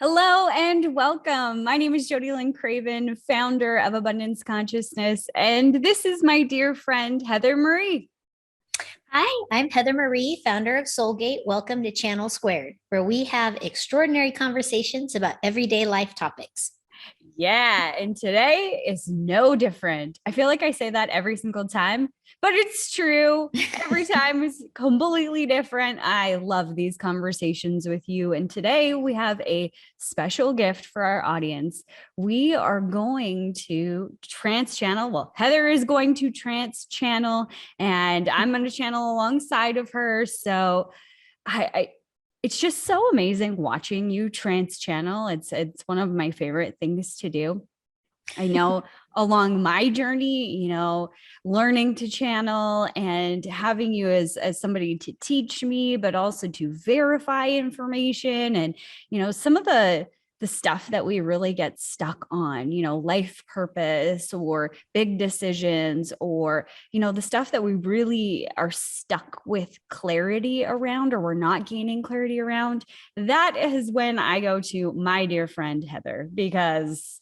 Hello and welcome. My name is JodieLynn Craven, founder of Abundance Consciousness, and this is my dear friend, Heather Marie. Hi, I'm Heather Marie, founder of Soulgate. Welcome to Channel Squared, where we have extraordinary conversations about everyday life topics. Yeah, and today is no different. I feel like I say that every single time, but it's true. Every time is completely different. I love these conversations with you. And today we have a special gift for our audience. We are going to trance channel. Well, Heather is going to trance channel, and I'm going to channel alongside of her. So I it's just so amazing watching you trance channel. It's one of my favorite things to do. I know along my journey, learning to channel and having you as somebody to teach me, but also to verify information and, some of the stuff that we really get stuck on, life purpose or big decisions or, the stuff that we really are stuck with clarity around or we're not gaining clarity around. That is when I go to my dear friend, Heather, because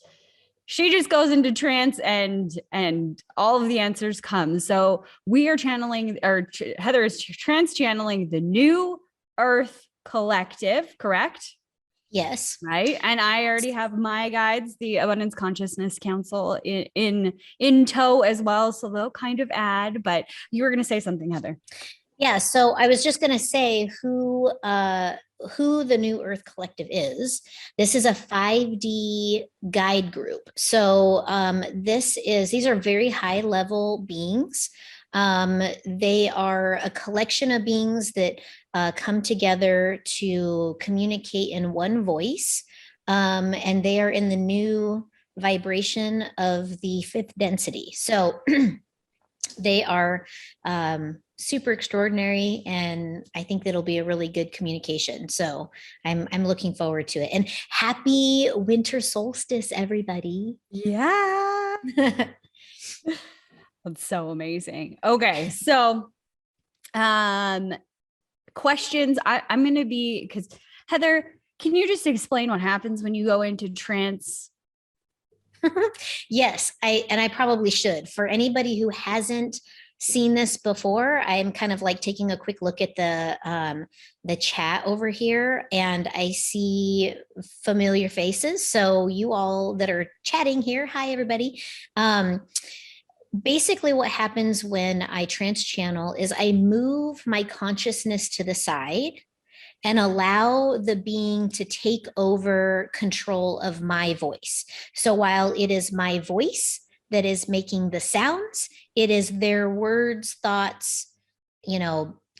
she just goes into trance and all of the answers come. So we are channeling, or Heather is trance channeling the new Earth Collective, correct? Yes. Right. And I already have my guides, the Abundance Consciousness Council in tow as well. So they'll kind of add, but you were going to say something, Heather. Yeah, so I was just going to say who the New Earth Collective is. This is a 5D guide group. So these are very high level beings. They are a collection of beings that come together to communicate in one voice. And they are in the new vibration of the fifth density. So they are super extraordinary, and I think that'll be a really good communication. So I'm looking forward to it. And happy winter solstice, everybody. Yeah. That's so amazing. Okay. So questions. I'm going to be, because Heather, can you just explain what happens when you go into trance? Yes, I probably should. For anybody who hasn't seen this before, I'm kind of like taking a quick look at the chat over here, and I see familiar faces. So you all that are chatting here, hi everybody. Basically what happens when I trance channel is I move my consciousness to the side and allow the being to take over control of my voice. So while it is my voice that is making the sounds, it is their words, thoughts,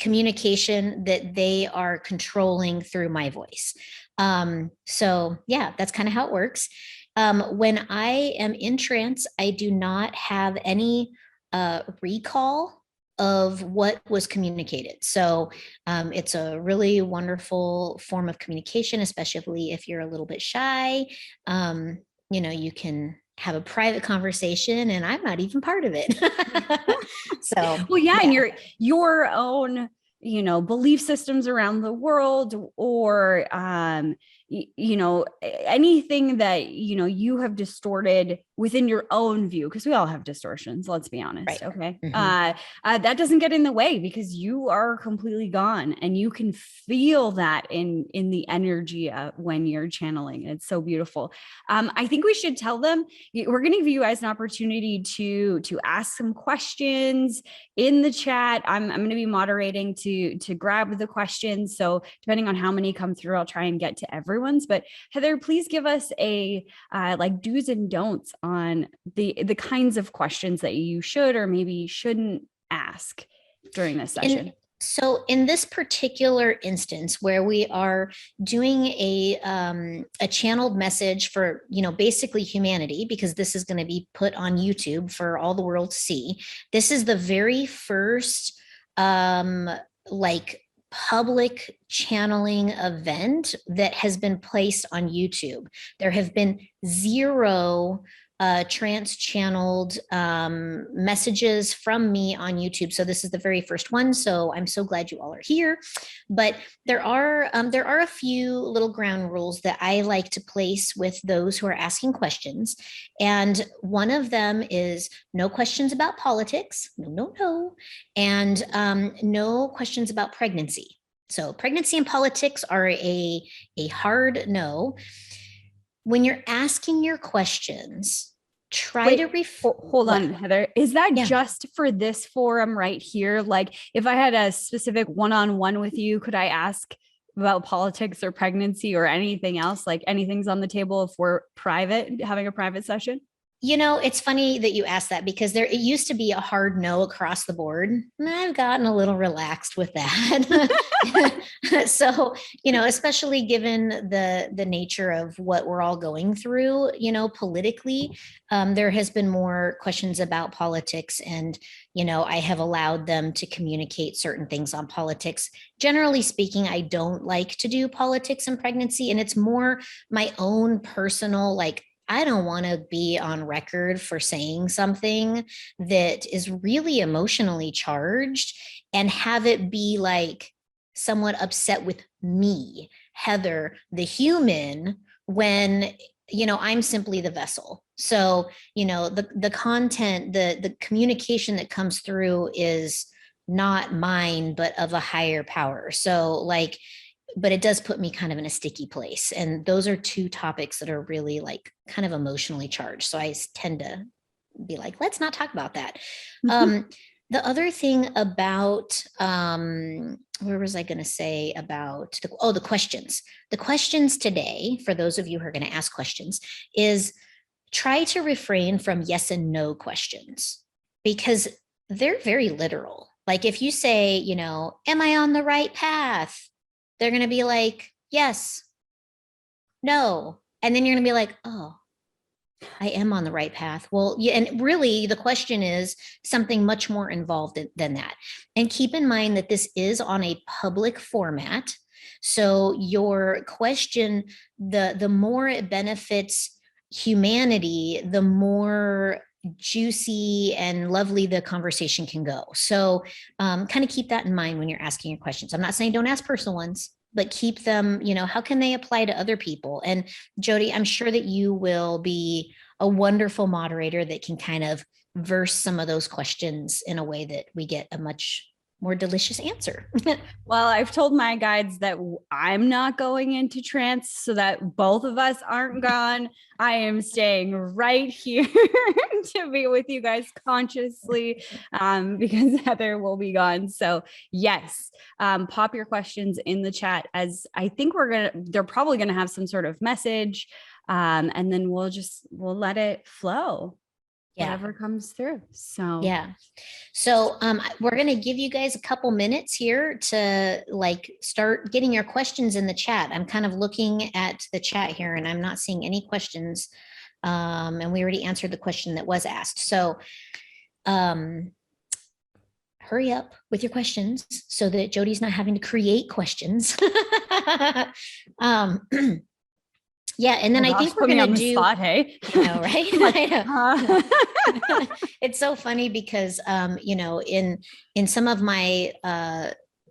communication that they are controlling through my voice. So yeah, that's kind of how it works. When I am in trance, I do not have any recall of what was communicated. So it's a really wonderful form of communication, especially if you're a little bit shy. You can have a private conversation, and I'm not even part of it. So well, yeah, and your own belief systems around the world, or anything that you have distorted within your own view, because we all have distortions, let's be honest. Right. Okay. That doesn't get in the way, because you are completely gone, and you can feel that in the energy when you're channeling. It's so beautiful. I think we should tell them, we're going to give you guys an opportunity to ask some questions in the chat. I'm going to be moderating to grab the questions. So depending on how many come through, I'll try and get to everyone's. But Heather, please give us a like do's and don'ts on the kinds of questions that you should or maybe shouldn't ask during this session. So in this particular instance, where we are doing a channeled message for, basically humanity, because this is going to be put on YouTube for all the world to see. This is the very first public channeling event that has been placed on YouTube. There have been zero trance channeled messages from me on YouTube. So this is the very first one. So I'm so glad you all are here. But there are a few little ground rules that I like to place with those who are asking questions. And one of them is no questions about politics. No, no, no. And no questions about pregnancy. So pregnancy and politics are a hard no. When you're asking your questions, try to hold on, Heather. Is that Yeah. just for this forum right here? Like if I had a specific one-on-one with you, could I ask about politics or pregnancy or anything else? Like anything's on the table if we're private, having a private session? You know, it's funny that you asked that because it used to be a hard no across the board. And I've gotten a little relaxed with that. So, you know, especially given the nature of what we're all going through, you know, politically, there has been more questions about politics, and, you know, I have allowed them to communicate certain things on politics. Generally speaking, I don't like to do politics and pregnancy, and it's more my own personal, like, I don't want to be on record for saying something that is really emotionally charged and have it be like somewhat upset with me, Heather, the human, when, you know, I'm simply the vessel. So, you know, the content, the communication that comes through is not mine, but of a higher power. So like, but it does put me kind of in a sticky place. And those are two topics that are really like kind of emotionally charged. So I tend to be like, let's not talk about that. The other thing about, where was I going to say about the questions? The questions today, for those of you who are going to ask questions, is try to refrain from yes and no questions, because they're very literal. Like if you say, you know, am I on the right path? They're going to be like, yes, no. And then you're going to be like, oh, I am on the right path. Well, yeah. And really the question is something much more involved than that. And keep in mind that this is on a public format. So your question, the more it benefits humanity, the more juicy and lovely the conversation can go. So kind of keep that in mind when you're asking your questions. I'm not saying don't ask personal ones, but keep them, you know, how can they apply to other people? And Jodie, I'm sure that you will be a wonderful moderator that can kind of verse some of those questions in a way that we get a much more delicious answer. Well, I've told my guides that I'm not going into trance so that both of us aren't gone. I am staying right here to be with you guys consciously because Heather will be gone. So yes, pop your questions in the chat, as I think they're probably going to have some sort of message, and then we'll let it flow. Yeah. Whatever comes through. So yeah. So we're going to give you guys a couple minutes here to like start getting your questions in the chat. I'm kind of looking at the chat here and I'm not seeing any questions. And we already answered the question that was asked. So hurry up with your questions so that Jodie's not having to create questions. Yeah, and then I think we're going to do spot, hey? You know, right? Like, It's so funny because you know, in some of my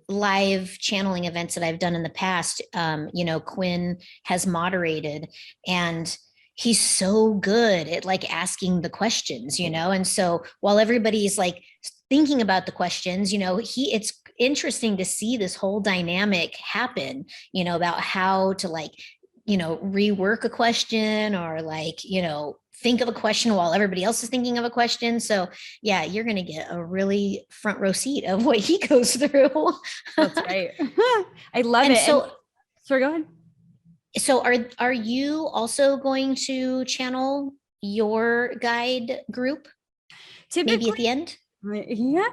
live channeling events that I've done in the past, you know, Quinn has moderated and he's so good at like asking the questions, you know, and so while everybody's like thinking about the questions, you know, it's interesting to see this whole dynamic happen, you know, about how to like, you know, rework a question or like, you know, think of a question while everybody else is thinking of a question. So yeah, you're going to get a really front row seat of what he goes through. That's right. I love it. So, sorry, go ahead. So are you also going to channel your guide group? Typically, maybe at the end? Yeah,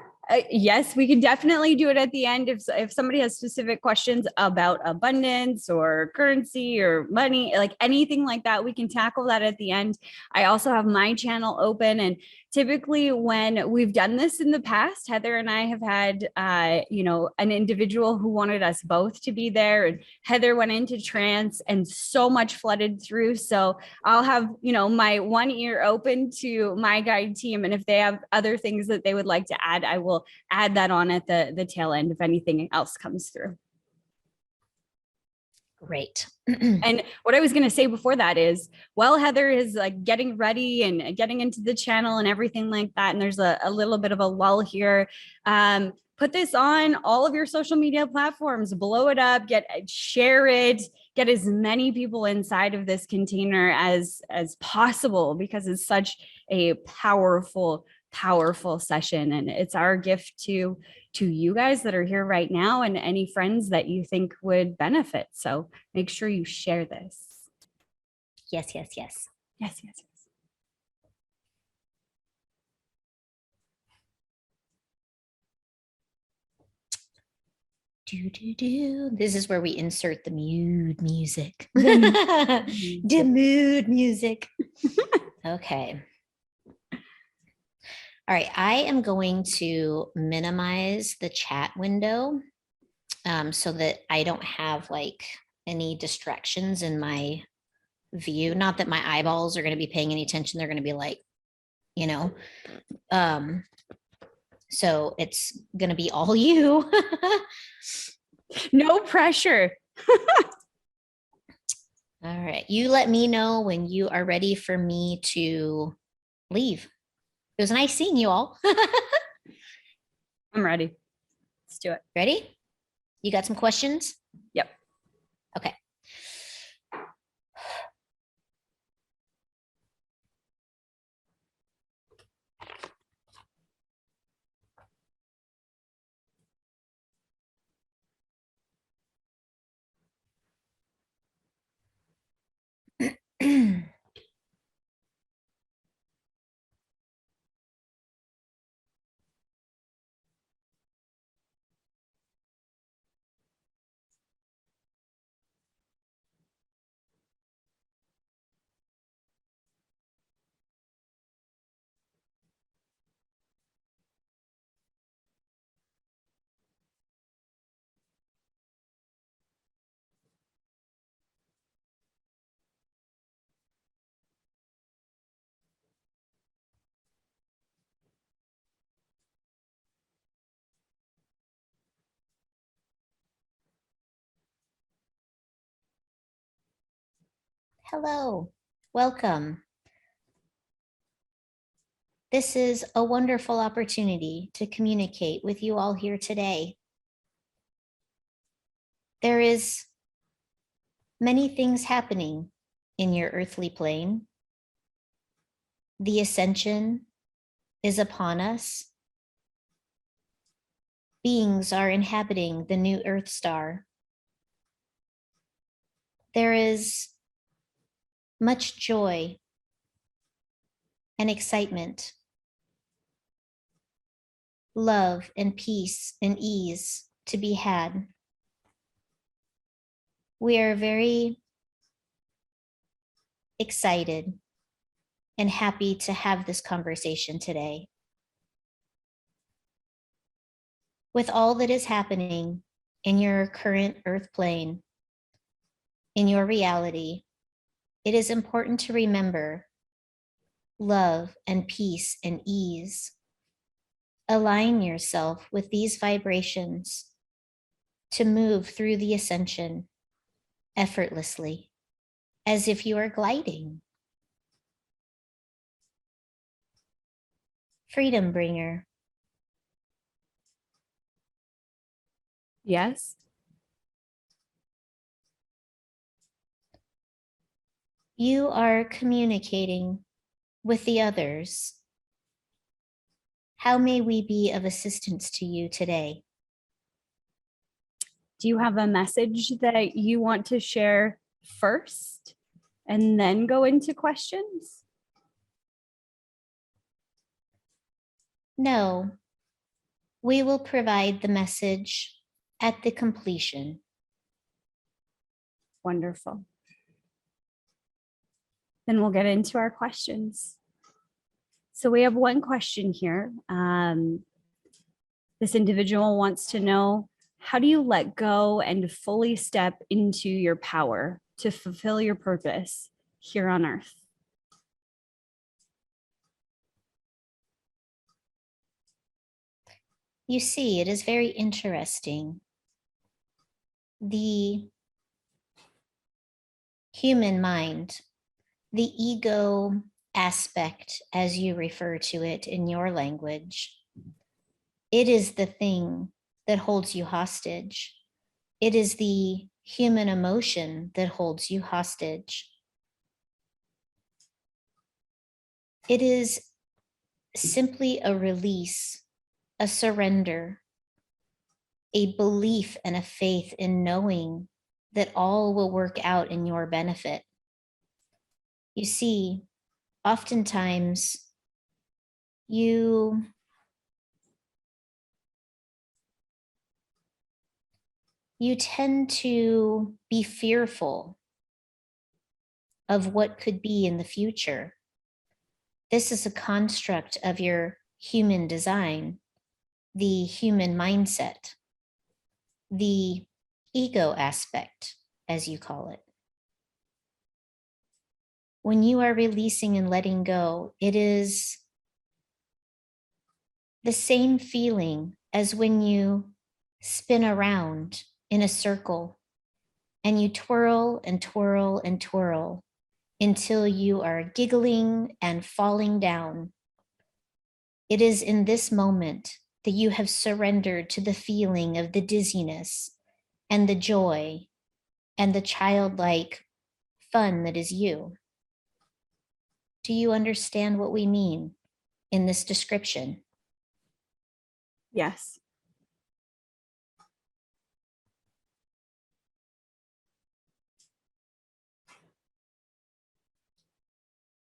Yes, we can definitely do it at the end. If somebody has specific questions about abundance or currency or money, like anything like that, we can tackle that at the end. I also have my channel open, and typically when we've done this in the past, Heather and I have had, an individual who wanted us both to be there, and Heather went into trance, and so much flooded through. So I'll have, my one ear open to my guide team, and if they have other things that they would like to add, I will add that on at the tail end if anything else comes through. Great. And what I was going to say before that is, while Heather is like getting ready and getting into the channel and everything like that, and there's a little bit of a lull here, put this on all of your social media platforms, blow it up, share it, get as many people inside of this container as possible, because it's such a powerful session, and it's our gift to you guys that are here right now, and any friends that you think would benefit. So make sure you share this. Yes. This is where we insert the mood music. The mood music. Okay. All right, I am going to minimize the chat window so that I don't have like any distractions in my view. Not that my eyeballs are going to be paying any attention. They're going to be like, so it's going to be all you. No pressure. All right, you let me know when you are ready for me to leave. It was nice seeing you all. I'm ready. Let's do it. Ready? You got some questions? Yep. Okay. Hello, welcome. This is a wonderful opportunity to communicate with you all here today. There is many things happening in your earthly plane. The ascension is upon us. Beings are inhabiting the new Earth star. There is much joy and excitement, love and peace and ease to be had. We are very excited and happy to have this conversation today. With all that is happening in your current Earth plane, in your reality, it is important to remember love and peace and ease. Align yourself with these vibrations to move through the ascension effortlessly, as if you are gliding. Freedom bringer. Yes. You are communicating with the others. How may we be of assistance to you today? Do you have a message that you want to share first and then go into questions? No, We will provide the message at the completion. Wonderful. Then we'll get into our questions. So we have one question here. This individual wants to know, how do you let go and fully step into your power to fulfill your purpose here on Earth? You see, it is very interesting. The human mind, the ego aspect, as you refer to it in your language, it is the thing that holds you hostage. It is the human emotion that holds you hostage. It is simply a release, a surrender, a belief and a faith in knowing that all will work out in your benefit. You see, oftentimes you tend to be fearful of what could be in the future. This is a construct of your human design, the human mindset, the ego aspect, as you call it. When you are releasing and letting go, it is the same feeling as when you spin around in a circle and you twirl and twirl and twirl until you are giggling and falling down. It is in this moment that you have surrendered to the feeling of the dizziness and the joy and the childlike fun that is you. Do you understand what we mean in this description? Yes.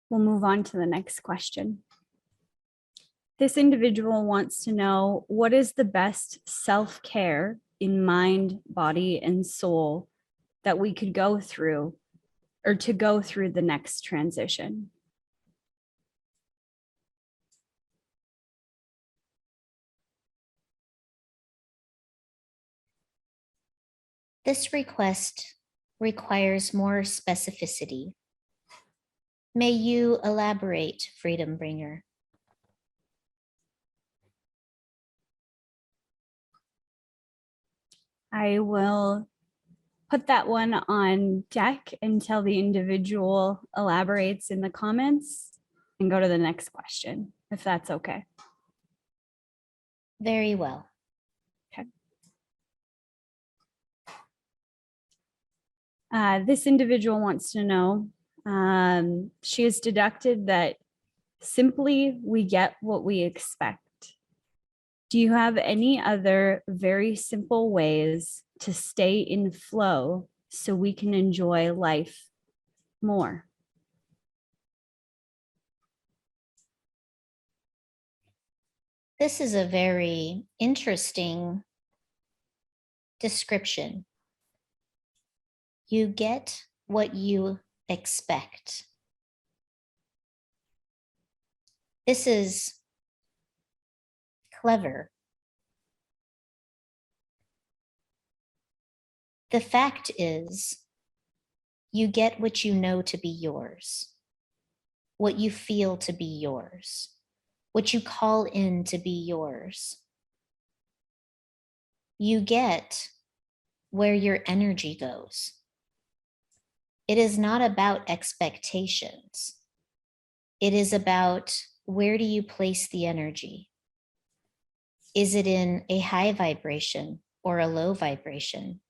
We'll move on to the next question. This individual wants to know, what is the best self-care in mind, body, and soul that we could go through, or to go through the next transition? This request requires more specificity. May you elaborate, Freedom Bringer. I will put that one on deck until the individual elaborates in the comments and go to the next question, if that's okay. Very well. Okay. This individual wants to know, she has deducted that simply we get what we expect. Do you have any other very simple ways to stay in flow so we can enjoy life more? This is a very interesting description. You get what you expect. This is clever. The fact is, you get what you know to be yours, what you feel to be yours, what you call in to be yours. You get where your energy goes. It is not about expectations. It is about, where do you place the energy? Is it in a high vibration or a low vibration?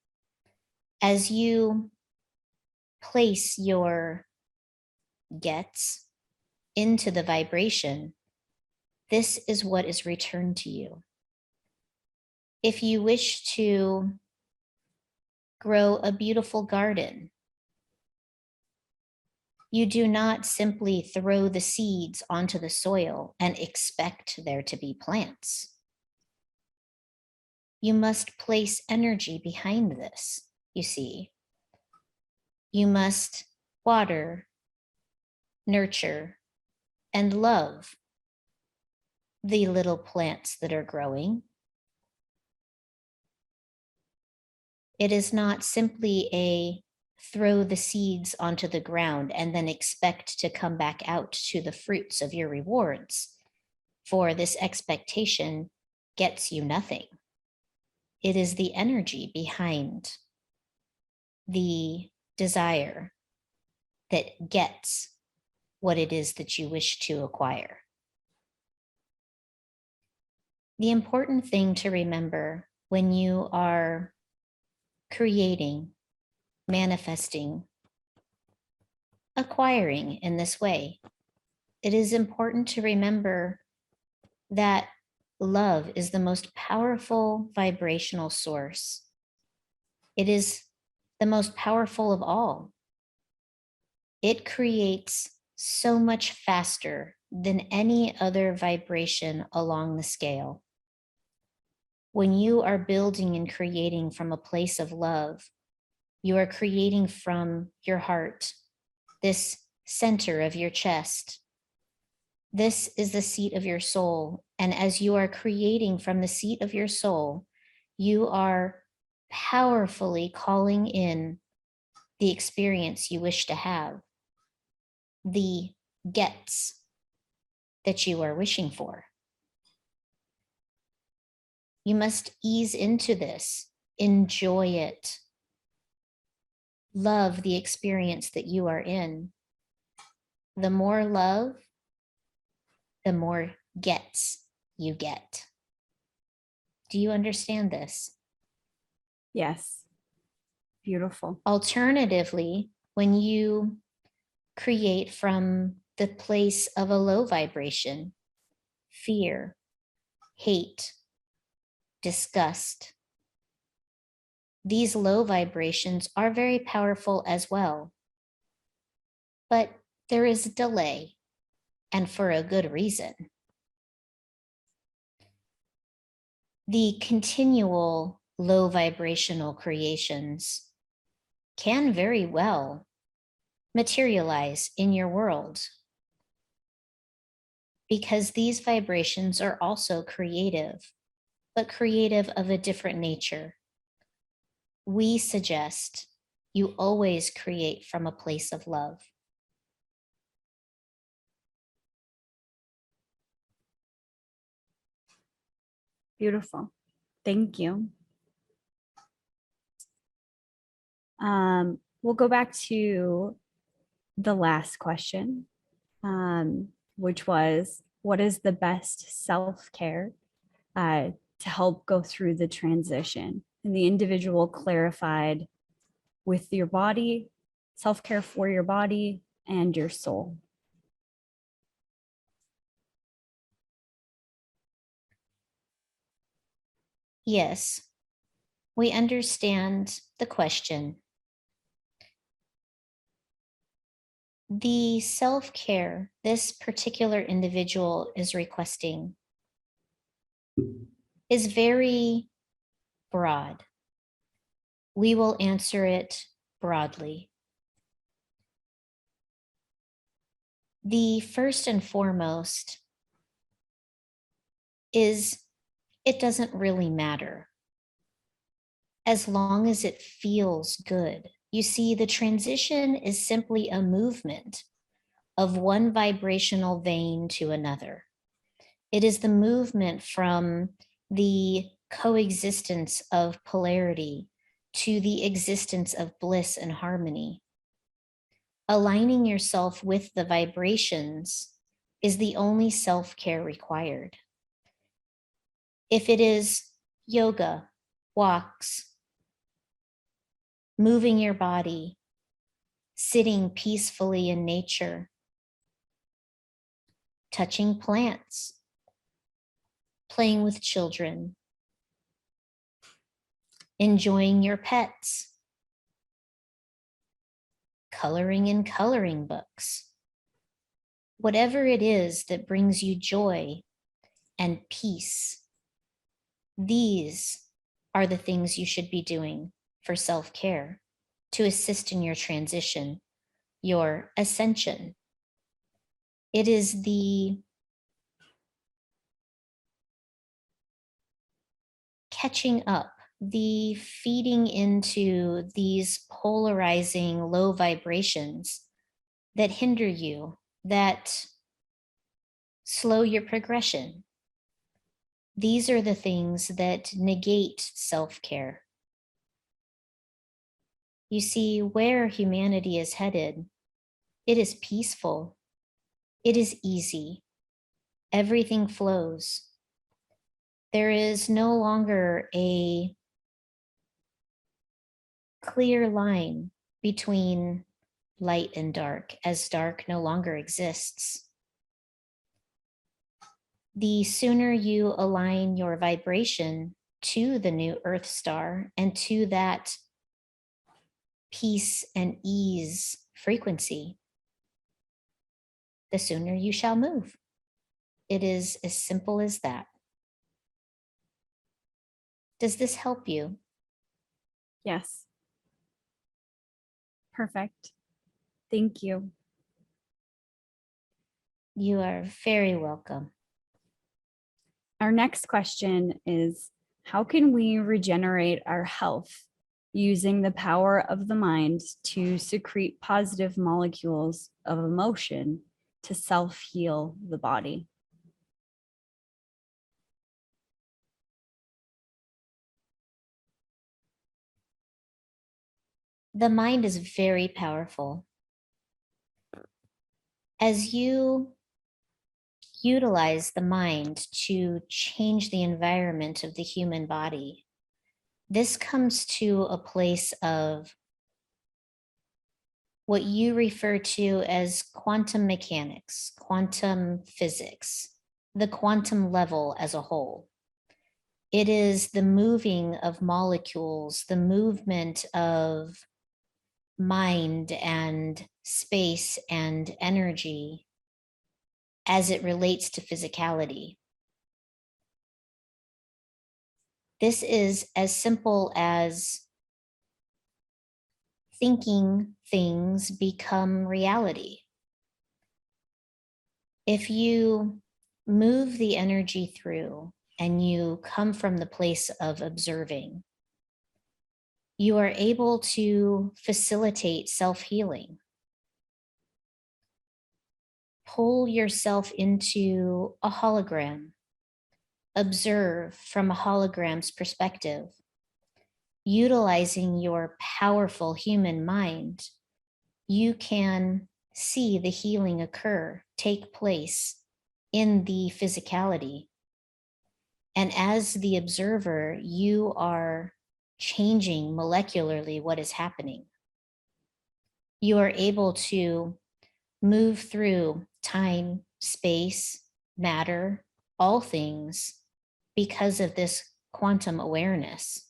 As you place your gets into the vibration, this is what is returned to you. If you wish to grow a beautiful garden, you do not simply throw the seeds onto the soil and expect there to be plants. you must place energy behind this, you see. You must water, nurture, and love the little plants that are growing. It is not simply a throw the seeds onto the ground and then expect to come back out to the fruits of your rewards, for this expectation gets you nothing. It is the energy behind the desire that gets what it is that you wish to acquire. The important thing to remember when you are creating, manifesting, acquiring in this way, it is important to remember that love is the most powerful vibrational source. It is the most powerful of all. It creates so much faster than any other vibration along the scale. When you are building and creating from a place of love, you are creating from your heart, this center of your chest. This is the seat of your soul. And as you are creating from the seat of your soul, you are powerfully calling in the experience you wish to have, the gets that you are wishing for. You must ease into this, enjoy it, love the experience that you are in. The more love, the more gets you get. Do you understand this? Yes. Beautiful. Alternatively, when you create from the place of a low vibration, fear, hate, disgust, these low vibrations are very powerful as well. But there is a delay, and for a good reason. The continual low vibrational creations can very well materialize in your world, because these vibrations are also creative, but creative of a different nature. We suggest you always create from a place of love. Beautiful. Thank you. We'll go back to the last question, which was, what is the best self-care to help go through the transition? And the individual clarified with your body, self-care for your body and your soul. Yes, we understand the question. The self-care this particular individual is requesting is very broad. We will answer it broadly. The first and foremost is it doesn't really matter as long as it feels good. You see, the transition is simply a movement of one vibrational vein to another. It is the movement from the coexistence of polarity to the existence of bliss and harmony. Aligning yourself with the vibrations is the only self-care required. If it is yoga, walks, moving your body, sitting peacefully in nature, touching plants, playing with children, enjoying your pets, coloring in coloring books, whatever it is that brings you joy and peace, these are the things you should be doing for self-care to assist in your transition, your ascension. It is the catching up, the feeding into these polarizing low vibrations that hinder you, that slow your progression. These are the things that negate self-care. You see, where humanity is headed, it is peaceful. It is easy. Everything flows. There is no longer a clear line between light and dark, as dark no longer exists. The sooner you align your vibration to the new Earth star and to that peace and ease frequency, the sooner you shall move. It is as simple as that. Does this help you? Yes. Perfect. Thank you. You are very welcome. Our next question is, how can we regenerate our health using the power of the mind to secrete positive molecules of emotion to self-heal the body? The mind is very powerful. As you utilize the mind to change the environment of the human body, this comes to a place of what you refer to as quantum mechanics, quantum physics, the quantum level as a whole. It is the moving of molecules, the movement of mind and space and energy as it relates to physicality. This is as simple as thinking things become reality. If you move the energy through and you come from the place of observing, you are able to facilitate self-healing. Pull yourself into a hologram. Observe from a hologram's perspective. Utilizing your powerful human mind, you can see the healing occur, take place in the physicality. And as the observer, you are changing molecularly what is happening. You are able to move through time, space, matter, all things because of this quantum awareness.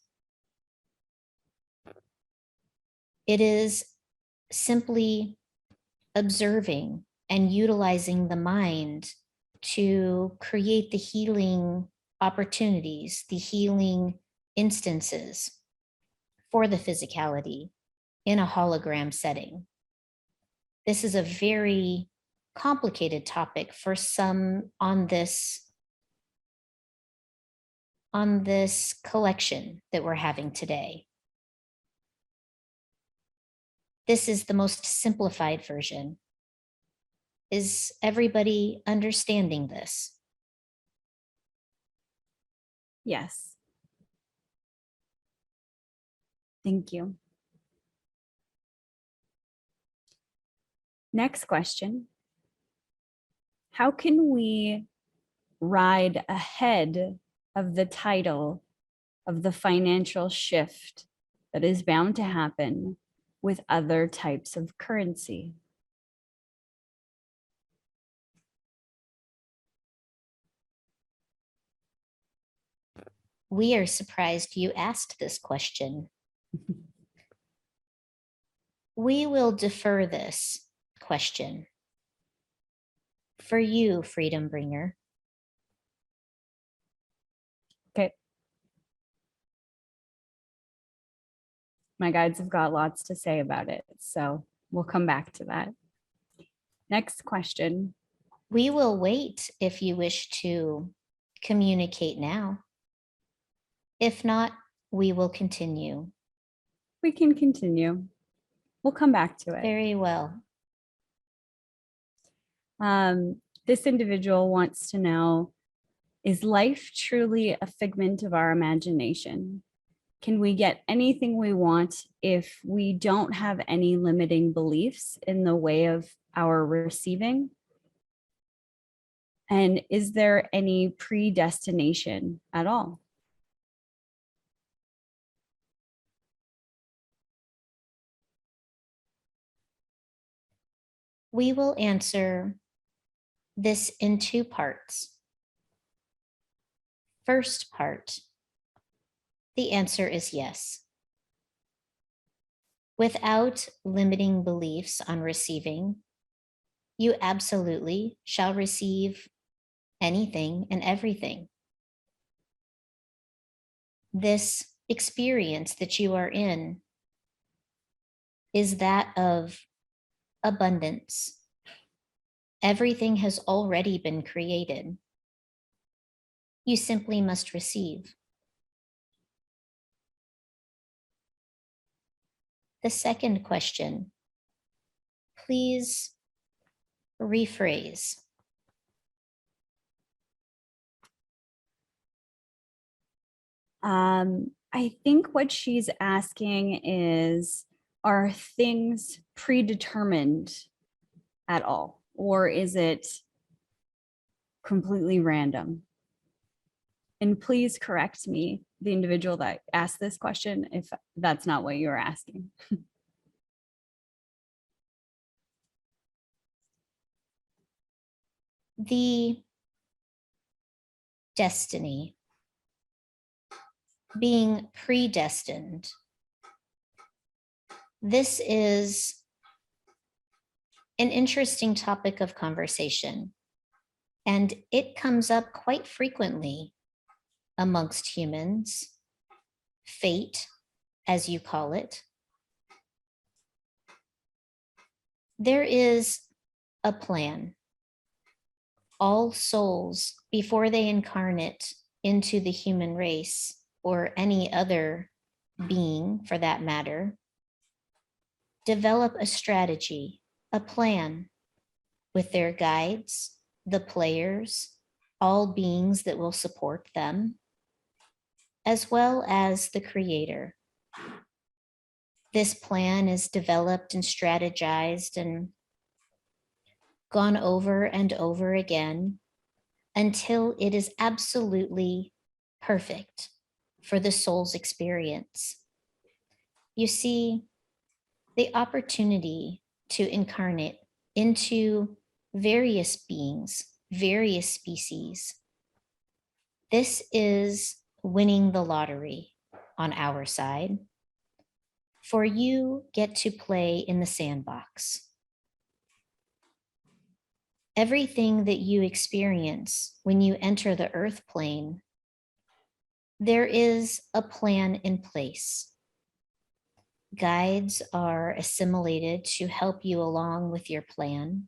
It is simply observing and utilizing the mind to create the healing opportunities, the healing instances for the physicality in a hologram setting. This is a very complicated topic for some on this collection that we're having today. This is the most simplified version. Is everybody understanding this? Yes. Thank you. Next question. How can we ride ahead of the tidal of the financial shift that is bound to happen with other types of currency? We are surprised you asked this question. We will defer this question for you, Freedom Bringer. Okay. My guides have got lots to say about it, so we'll come back to that. Next question. We will wait if you wish to communicate now. If not, we will continue. We can continue. We'll come back to it. Very well. This individual wants to know, is life truly a figment of our imagination? Can we get anything we want if we don't have any limiting beliefs in the way of our receiving? And is there any predestination at all? We will answer this in two parts. First part, the answer is yes. Without limiting beliefs on receiving, you absolutely shall receive anything and everything. This experience that you are in is that of abundance. Everything has already been created. You simply must receive. The second question, please rephrase. I think what she's asking is, are things predetermined at all? Or is it completely random? And please correct me, the individual that asked this question, if that's not what you're asking. The destiny, being predestined. This is an interesting topic of conversation, and it comes up quite frequently amongst humans. Fate, as you call it. There is a plan. All souls, before they incarnate into the human race or any other being for that matter, develop a strategy, a plan with their guides, the players, all beings that will support them, as well as the creator. This plan is developed and strategized and gone over and over again until it is absolutely perfect for the soul's experience. You see, the opportunity to incarnate into various beings, various species. This is winning the lottery on our side. For you get to play in the sandbox. Everything that you experience when you enter the earth plane, there is a plan in place. Guides are assimilated to help you along with your plan,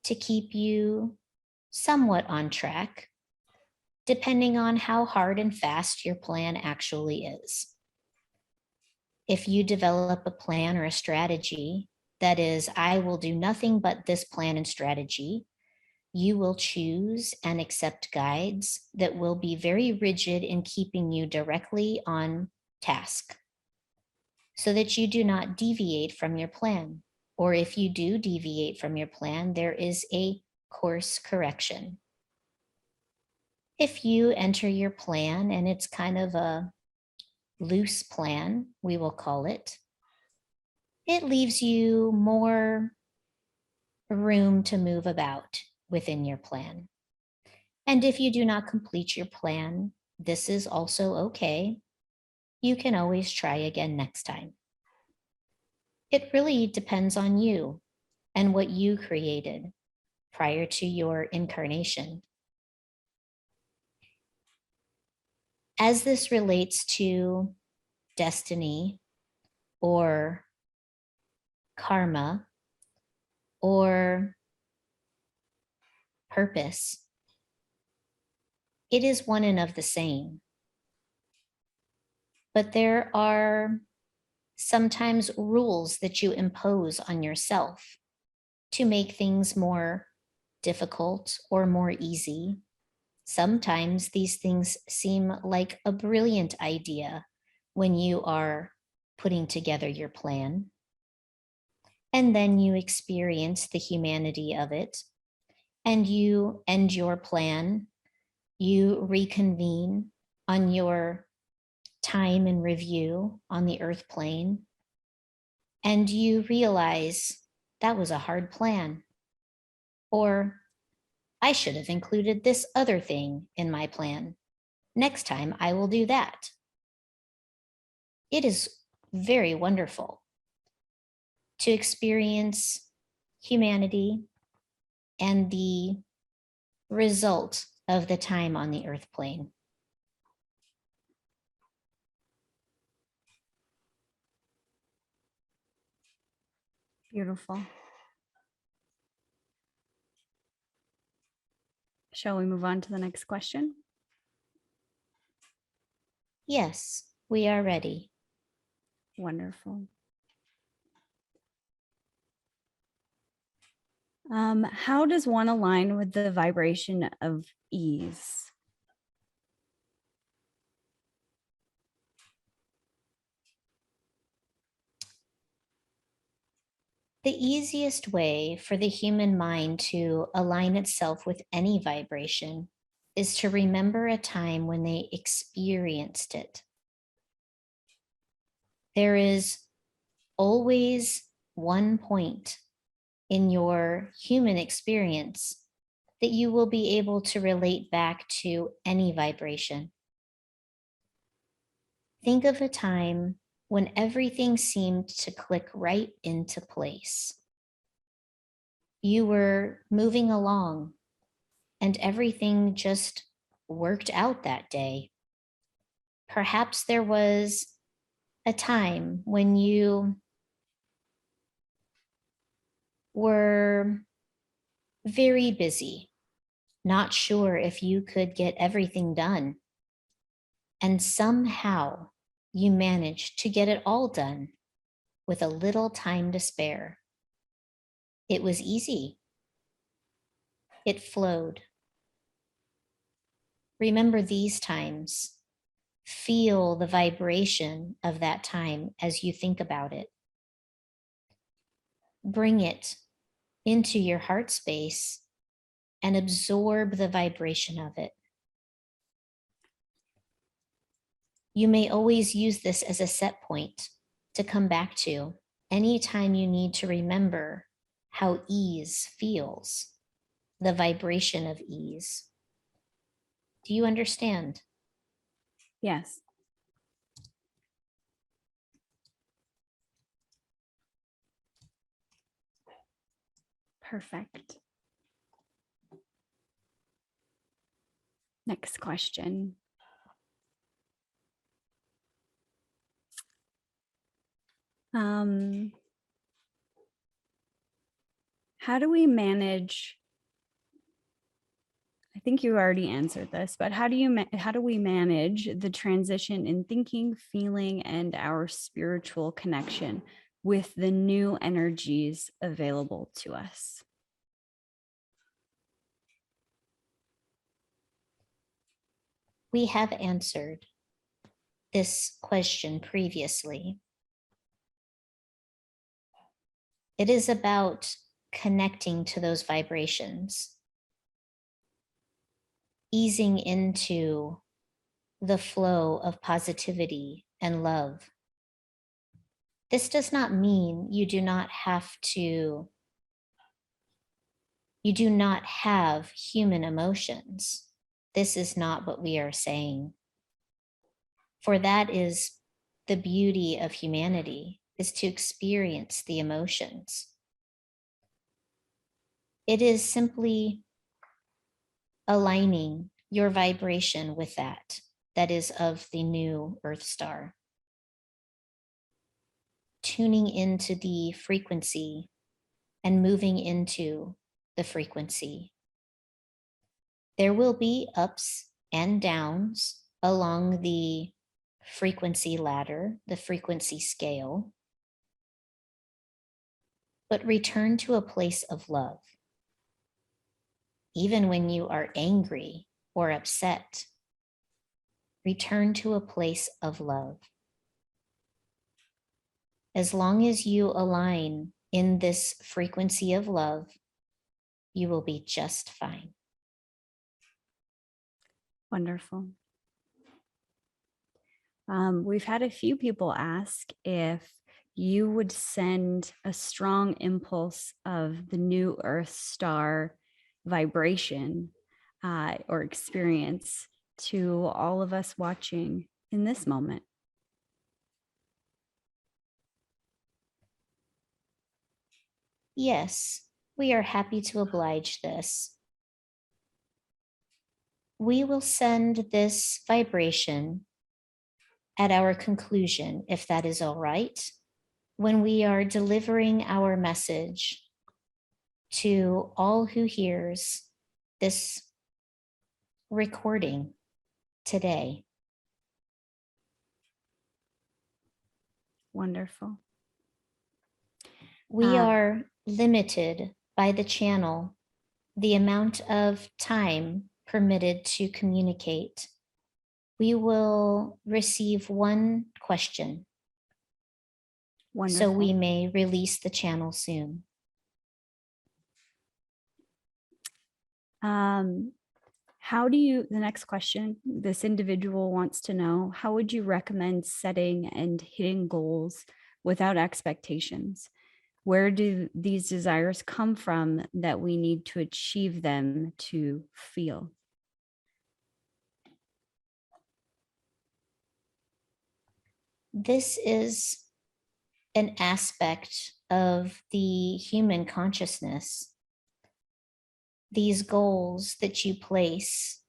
to keep you somewhat on track, depending on how hard and fast your plan actually is. If you develop a plan or a strategy that is, I will do nothing but this plan and strategy, you will choose and accept guides that will be very rigid in keeping you directly on task so that you do not deviate from your plan. Or if you do deviate from your plan, there is a course correction. If you enter your plan and it's kind of a loose plan, we will call it, it leaves you more room to move about within your plan. And if you do not complete your plan, this is also okay. You can always try again next time. It really depends on you and what you created prior to your incarnation. As this relates to destiny or karma or purpose. It is one and of the same. But there are sometimes rules that you impose on yourself to make things more difficult or more easy. Sometimes these things seem like a brilliant idea when you are putting together your plan. And then you experience the humanity of it, and you end your plan. You reconvene on your time in review on the earth plane, and you realize that was a hard plan. Or I should have included this other thing in my plan. Next time I will do that. It is very wonderful to experience humanity and the result of the time on the earth plane. Beautiful. Shall we move on to the next question? Yes, we are ready. Wonderful. How does one align with the vibration of ease? The easiest way for the human mind to align itself with any vibration is to remember a time when they experienced it. There is always one point in your human experience that you will be able to relate back to any vibration. Think of a time when everything seemed to click right into place. You were moving along and everything just worked out that day. Perhaps there was a time when you were very busy, not sure if you could get everything done. And somehow you managed to get it all done with a little time to spare. It was easy. It flowed. Remember these times. Feel the vibration of that time as you think about it. Bring it into your heart space and absorb the vibration of it. You may always use this as a set point to come back to anytime you need to remember how ease feels, the vibration of ease. Do you understand? Yes. Perfect. Next question. How do we manage? I think you already answered this, but how do we manage the transition in thinking, feeling, and our spiritual connection with the new energies available to us? We have answered this question previously. It is about connecting to those vibrations, easing into the flow of positivity and love. This does not mean you do not have human emotions. This is not what we are saying. For that is the beauty of humanity, is to experience the emotions. It is simply aligning your vibration with that is of the new Earth star. tuning into the frequency and moving into the frequency. There will be ups and downs along the frequency ladder, the frequency scale, but return to a place of love. Even when you are angry or upset, return to a place of love. As long as you align in this frequency of love, you will be just fine. Wonderful. We've had a few people ask if you would send a strong impulse of the new Earth star vibration or experience to all of us watching in this moment. Yes, we are happy to oblige this. We will send this vibration at our conclusion, if that is all right, when we are delivering our message to all who hears this recording today. Wonderful. We are limited by the channel, the amount of time permitted to communicate. We will receive one question. Wonderful. So we may release the channel soon. The next question, this individual wants to know, how would you recommend setting and hitting goals without expectations? Where do these desires come from that we need to achieve them to feel? This is an aspect of the human consciousness. These goals that you place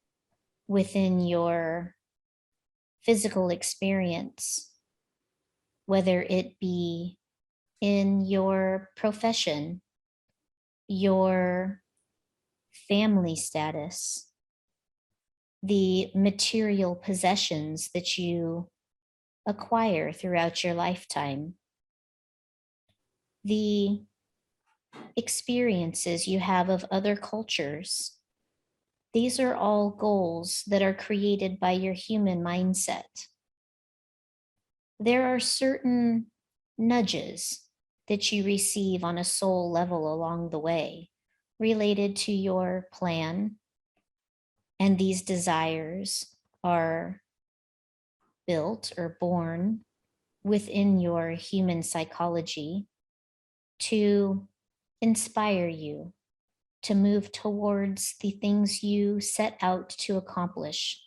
within your physical experience, whether it be in your profession, your family status, the material possessions that you acquire throughout your lifetime, the experiences you have of other cultures. These are all goals that are created by your human mindset. There are certain nudges that you receive on a soul level along the way related to your plan, and these desires are built or born within your human psychology to inspire you to move towards the things you set out to accomplish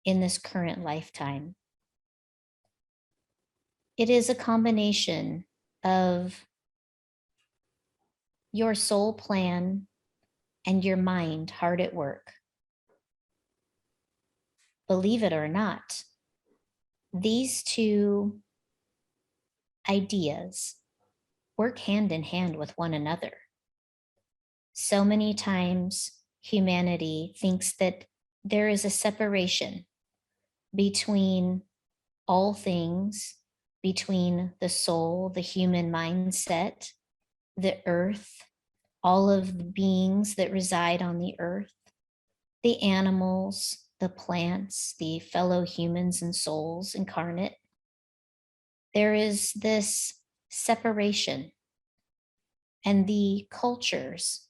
in this current lifetime. It is a combination of your soul plan and your mind hard at work. Believe it or not, these two ideas work hand in hand with one another. So many times humanity thinks that there is a separation between all things, between the soul, the human mindset, the earth, all of the beings that reside on the earth, the animals, the plants, the fellow humans and souls incarnate. There is this separation, and the cultures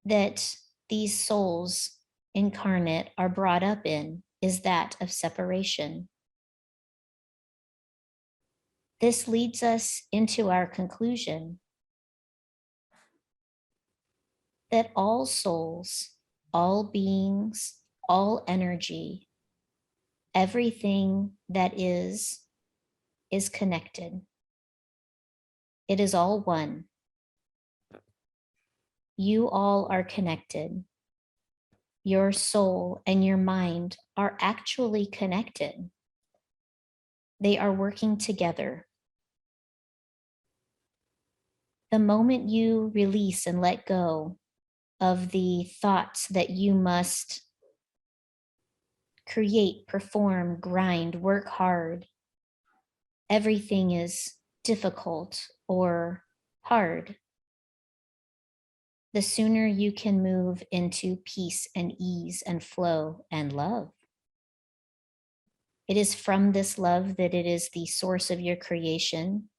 that these souls incarnate are brought up in is that of separation. This leads us into our conclusion that all souls, all beings, all energy, everything that is connected. It is all one. You all are connected. Your soul and your mind are actually connected. They are working together. the moment you release and let go of the thoughts that you must create, perform, grind, work hard, everything is difficult or hard, the sooner you can move into peace and ease and flow and love. It is from this love that it is the source of your creation.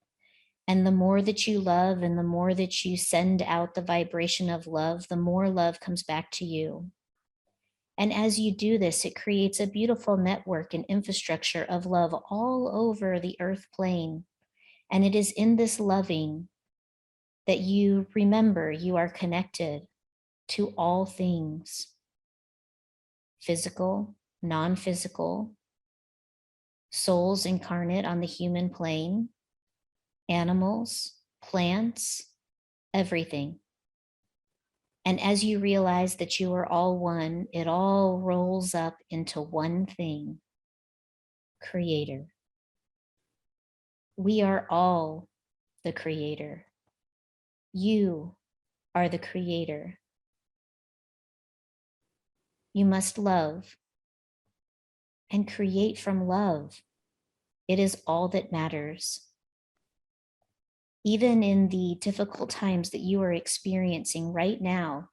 And the more that you love and the more that you send out the vibration of love, the more love comes back to you. And as you do this, it creates a beautiful network and infrastructure of love all over the earth plane. And it is in this loving that you remember you are connected to all things, physical, non-physical, souls incarnate on the human plane, animals, plants, everything. And as you realize that you are all one, it all rolls up into one thing: creator. We are all the creator. You are the creator. You must love and create from love. It is all that matters. Even in the difficult times that you are experiencing right now,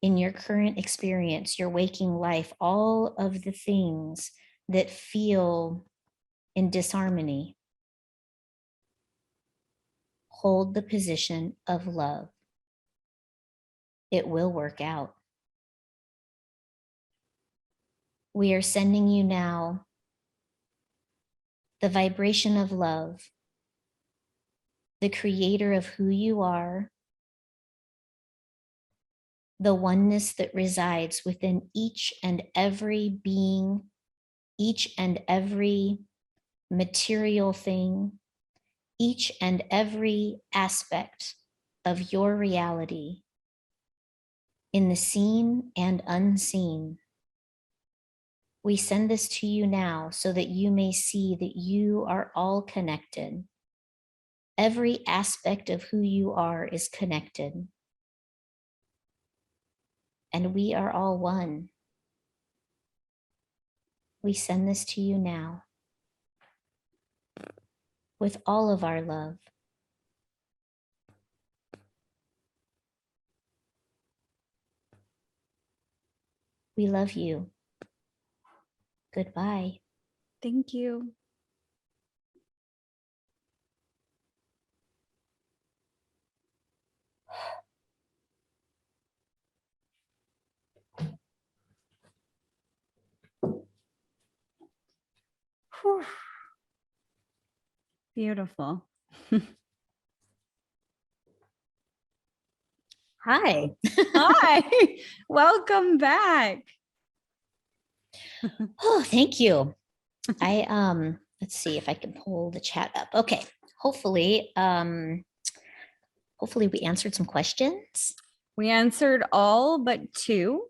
in your current experience, your waking life, all of the things that feel in disharmony, hold the position of love. It will work out. We are sending you now the vibration of love, the creator of who you are, the oneness that resides within each and every being, each and every material thing, each and every aspect of your reality, in the seen and unseen. We send this to you now so that you may see that you are all connected. Every aspect of who you are is connected. And we are all one. We send this to you now with all of our love. We love you. Goodbye. Thank you. Whew. Beautiful. Hi. Hi. Welcome back. Oh, thank you. Let's see if I can pull the chat up. Okay. Hopefully we answered some questions. We answered all but two.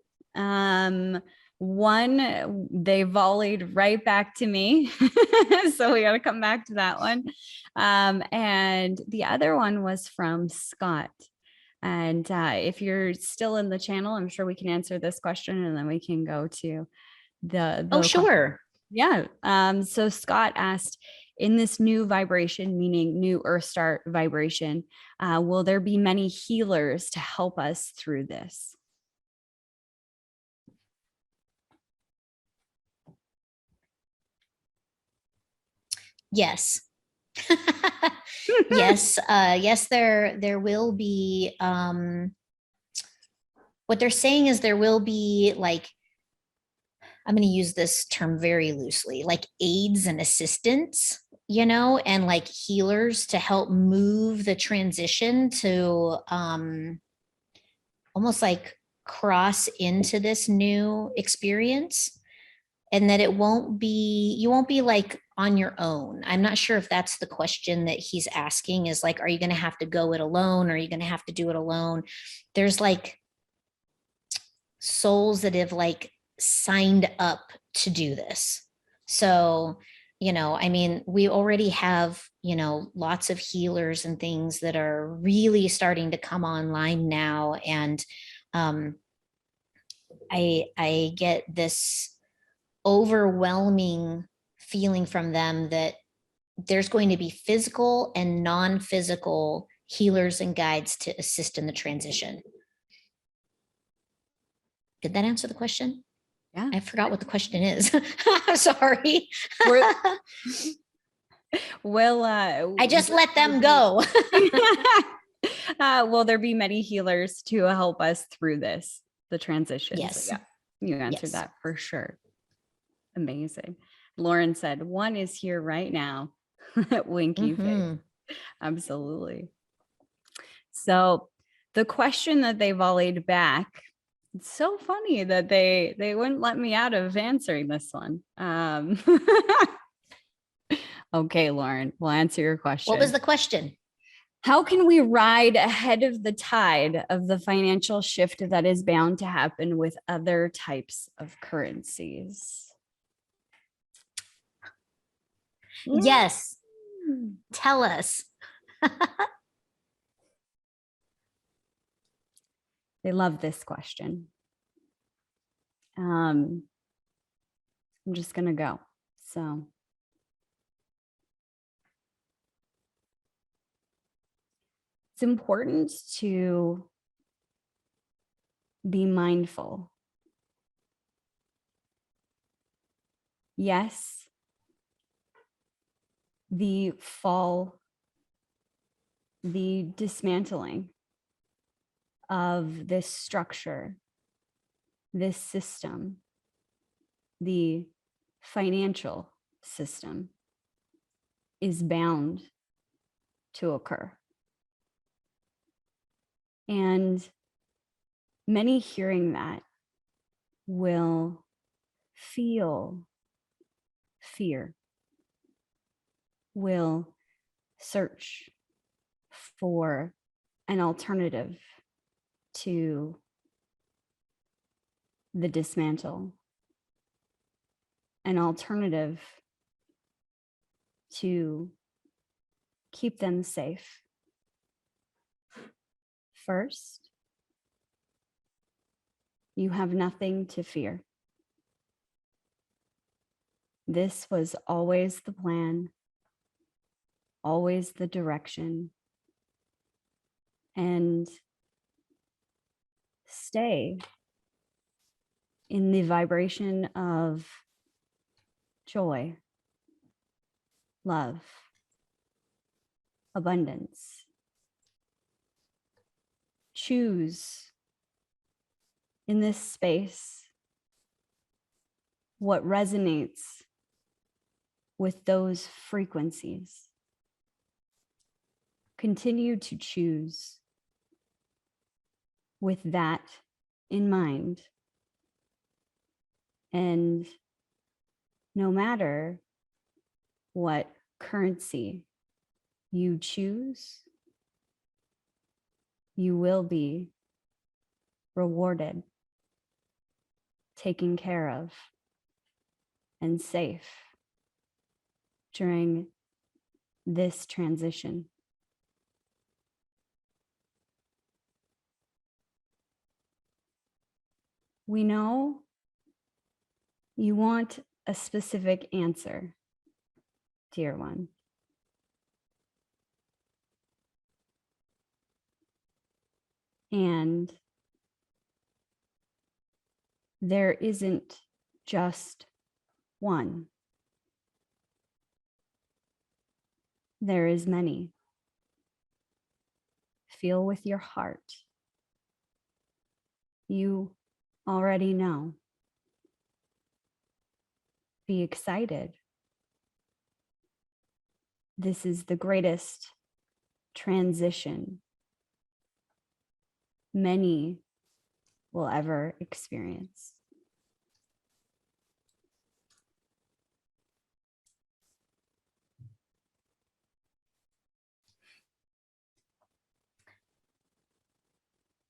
One, they volleyed right back to me. So we got to come back to that one. And the other one was from Scott. And if you're still in the channel, I'm sure we can answer this question and then we can go to the Oh, sure. Yeah. So Scott asked, in this new vibration, meaning new Earth Star vibration, will there be many healers to help us through this? Yes. Yes. Yes, there will be, what they're saying is there will be, like, I'm going to use this term very loosely, like aids and assistants, and like healers to help move the transition to almost like cross into this new experience, and that you won't be like on your own. I'm not sure if that's the question that he's asking, is like, are you going to have to go it alone? Or are you going to have to do it alone? There's like souls that have like signed up to do this. So I mean, we already have, lots of healers and things that are really starting to come online now. And I get this overwhelming feeling from them that there's going to be physical and non-physical healers and guides to assist in the transition. Did that answer the question? Yeah. I forgot what the question is. I'm sorry. I just let them go. Will there be many healers to help us through the transition? Yes. So, yeah, you answered that for sure. Amazing. Lauren said, one is here right now. Winky face. Absolutely. So the question that they volleyed back, it's so funny that they wouldn't let me out of answering this one. Okay, Lauren, we'll answer your question. What was the question? How can we ride ahead of the tide of the financial shift that is bound to happen with other types of currencies? Yes. Tell us. They love this question. I'm just going to go. So it's important to be mindful. Yes, the fall, the dismantling of this structure, this system, the financial system is bound to occur. And many hearing that will feel fear, will search for an alternative to the dismantle, an alternative to keep them safe. First, you have nothing to fear. This was always the plan, always the direction, and stay in the vibration of joy, love, abundance. Choose in this space what resonates with those frequencies. Continue to choose with that in mind. And no matter what currency you choose, you will be rewarded, taken care of, and safe during this transition. We know you want a specific answer, dear one. And there isn't just one. There is many. Feel with your heart. You already know. Be excited. This is the greatest transition many will ever experience.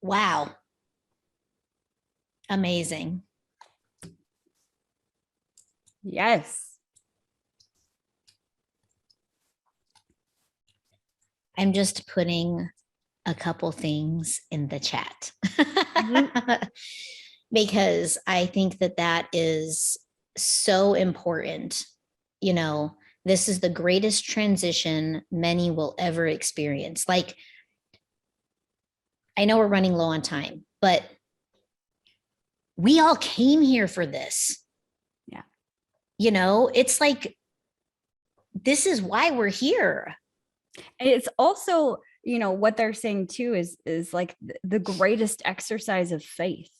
Wow. Amazing. Yes. I'm just putting a couple things in the chat because I think that that is so important. You know, this is the greatest transition many will ever experience. Like, I know we're running low on time, but we all came here for this. Yeah. You know, it's like, this is why we're here. It's also, you know, what they're saying too is like the greatest exercise of faith.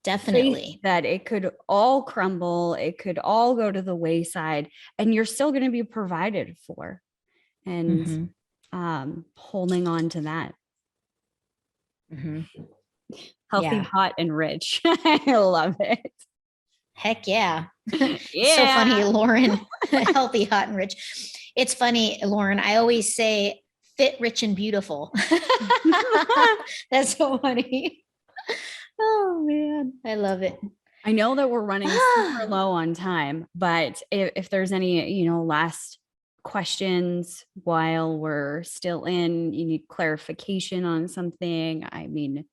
Definitely. Faith that it could all crumble, it could all go to the wayside, and you're still going to be provided for. And holding on to that. Healthy, hot, and rich. I love it. Heck yeah. Yeah. So funny, Lauren. Healthy, hot, and rich. It's funny, Lauren. I always say fit, rich, and beautiful. That's so funny. Oh man, I love it. I know that we're running super low on time, but if there's any, you know, last questions while we're still in, you need clarification on something, I mean,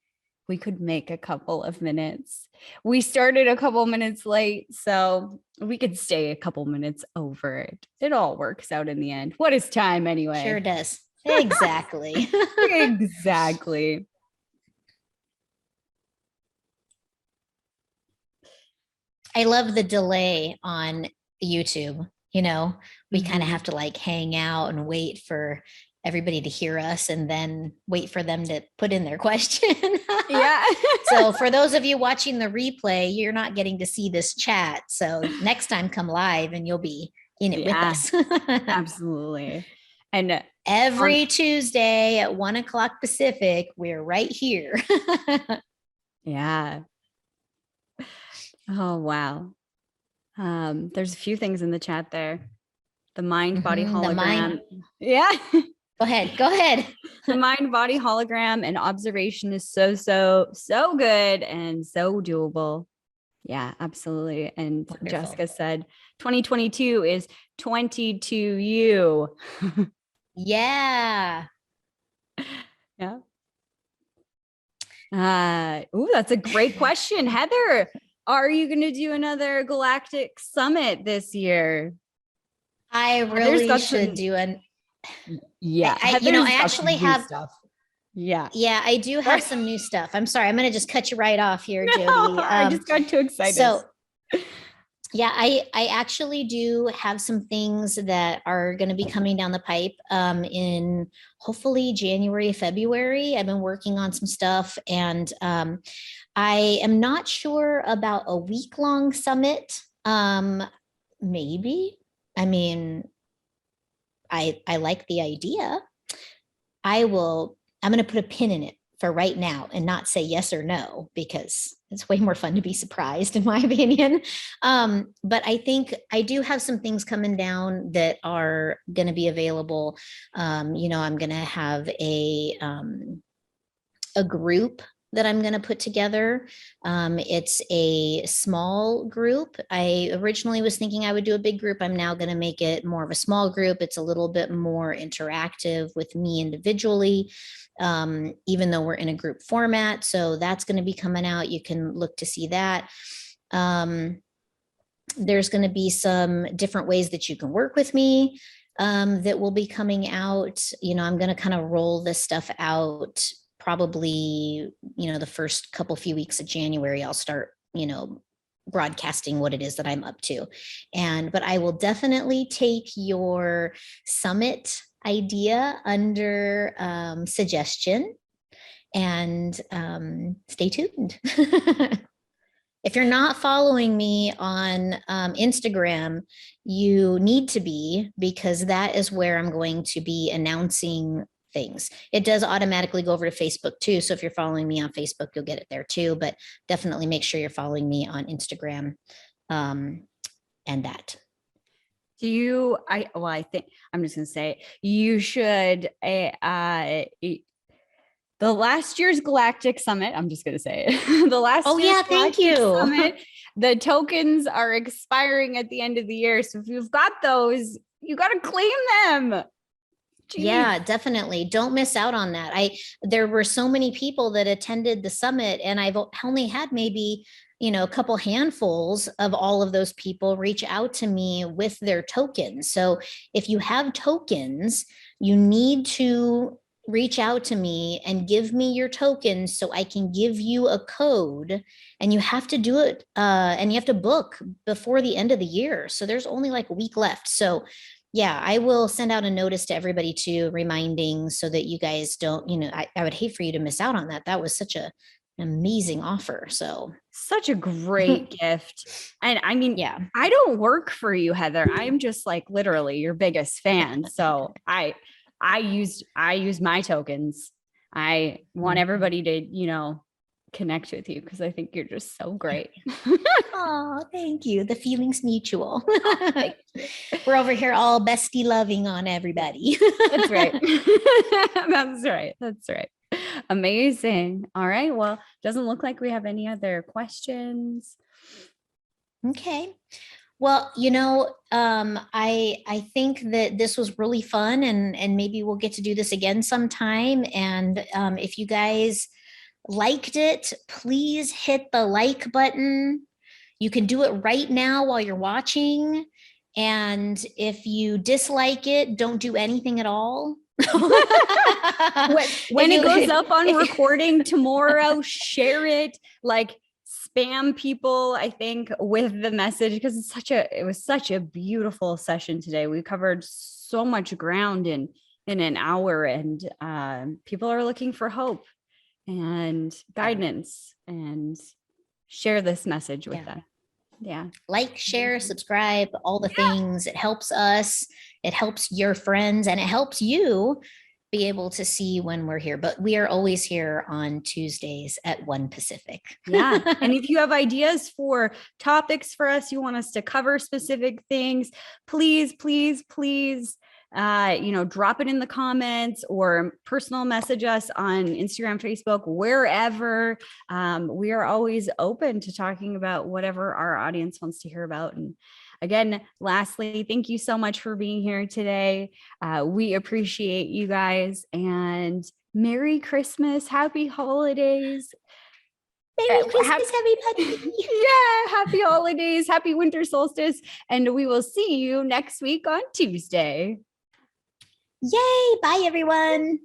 we could make a couple of minutes. We started a couple minutes late, so we could stay a couple minutes over it. It all works out in the end. What is time anyway? Sure does. Exactly. Exactly. I love the delay on YouTube. You know, we kind of have to like hang out and wait for everybody to hear us and then wait for them to put in their question. Yeah. So for those of you watching the replay, you're not getting to see this chat. So next time come live and you'll be in it with us. Absolutely. And every Tuesday at 1 o'clock Pacific, we're right here. Yeah. Oh, wow. There's a few things in the chat there. The mind body hologram. Yeah. Go ahead. The mind body hologram and observation is so good and so doable. Yeah, absolutely. And wonderful. Jessica said 2022 is 22 you. Yeah. Yeah. That's a great question. Heather, are you going to do another galactic summit this year? I really should do an. Yeah. I actually have stuff. Yeah. Yeah, I do have some new stuff. I'm sorry. I'm going to just cut you right off here, Jodie. No, I just got too excited. So yeah, I actually do have some things that are going to be coming down the pipe in hopefully January, February. I've been working on some stuff and I am not sure about a week-long summit. Maybe. I mean, I like the idea. I'm going to put a pin in it for right now and not say yes or no, because it's way more fun to be surprised in my opinion. But I think I do have some things coming down that are going to be available. I'm going to have a group that I'm going to put together. It's a small group. I originally was thinking I would do a big group. I'm now going to make it more of a small group. It's a little bit more interactive with me individually, even though we're in a group format. So that's going to be coming out. You can look to see that. There's going to be some different ways that you can work with me that will be coming out. I'm going to kind of roll this stuff out probably, the first few weeks of January. I'll start, broadcasting what it is that I'm up to. But I will definitely take your summit idea under suggestion and stay tuned. If you're not following me on Instagram, you need to be, because that is where I'm going to be announcing things. It does automatically go over to Facebook too. So if you're following me on Facebook, you'll get it there too, but definitely make sure you're following me on Instagram and that. I think I'm just going to say you should, the last year's Galactic Summit, I'm just going to say it. The last year's Galactic Summit, the tokens are expiring at the end of the year. So if you've got those, you got to claim them. Yeah, definitely. Don't miss out on that. There were so many people that attended the summit, and I've only had maybe, a couple handfuls of all of those people reach out to me with their tokens. So if you have tokens, you need to reach out to me and give me your tokens so I can give you a code, and you have to do it and you have to book before the end of the year. So there's only like a week left. So yeah, I will send out a notice to everybody too, reminding so that you guys don't, I would hate for you to miss out on that. That was such an amazing offer. So such a great gift. And I mean, yeah, I don't work for you, Heather. I'm just like literally your biggest fan. So I use my tokens. I want everybody to, connect with you because I think you're just so great. Oh, thank you. The feeling's mutual. We're over here all bestie loving on everybody. That's right. That's right. That's right. Amazing. All right. Well, doesn't look like we have any other questions. Okay. Well, I think that this was really fun, and maybe we'll get to do this again sometime. And if you guys liked it, please hit the like button. You can do it right now while you're watching. And if you dislike it, don't do anything at all. when it goes up on recording tomorrow, share it, like spam people, I think, with the message, because it was such a beautiful session today. We covered so much ground in an hour, and people are looking for hope and guidance, and share this message with them. Yeah. Like, share, subscribe, all the things. It helps us, it helps your friends, and it helps you be able to see when we're here. But we are always here on Tuesdays at 1 Pacific. Yeah. And if you have ideas for topics for us, you want us to cover specific things, please, please, please, drop it in the comments or personal message us on Instagram, Facebook, wherever. We are always open to talking about whatever our audience wants to hear about. And again, lastly, thank you so much for being here today. We appreciate you guys, and Merry Christmas, Happy Holidays. Merry Christmas, everybody. Yeah, happy holidays, happy winter solstice, and we will see you next week on Tuesday. Yay! Bye, everyone.